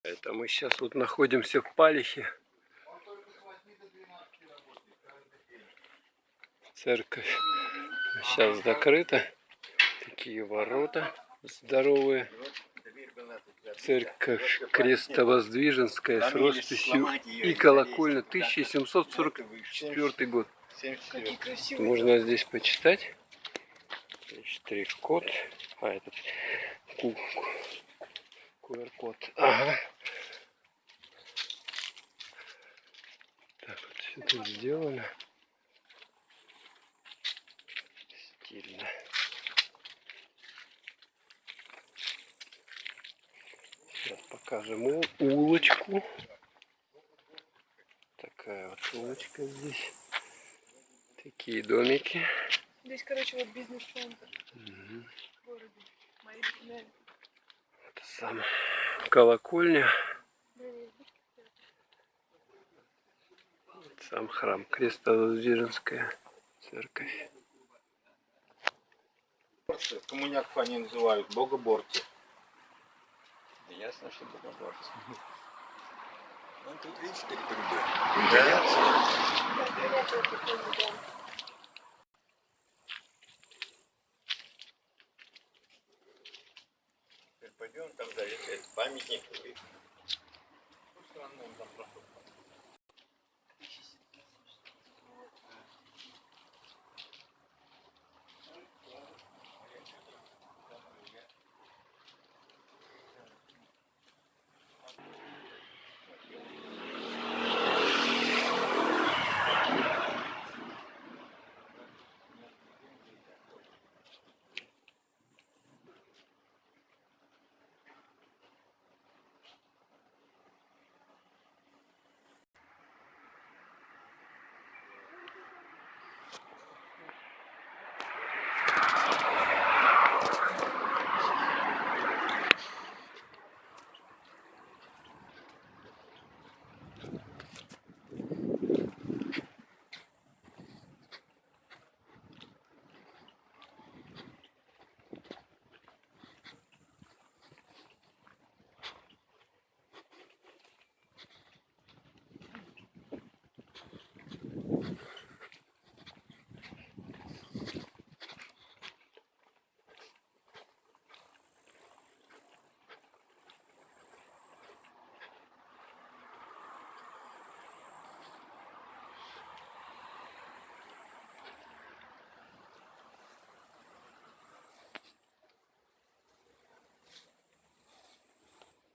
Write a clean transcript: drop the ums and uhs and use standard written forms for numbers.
Это мы сейчас вот находимся в Палихе. Церковь сейчас закрыта. Такие ворота здоровые. Церковь Крестовоздвиженская с росписью и колокольня, 1744 год. Можно здесь почитать. Штрих-код. А этот QR-код. Ага. Так вот все тут сделано. Стильно. Сейчас покажем улочку. Такая вот улочка здесь. Такие домики. Здесь, короче, вот бизнес-центр. В городе. Мои документы. Это сам колокольня. Сам храм Крестовоздвиженская церковь. Коммуняков они называют богоборцы. Ясно, что богоборцы. Ну тут видишь, как грибы. Теперь пойдем там залезть, памятник.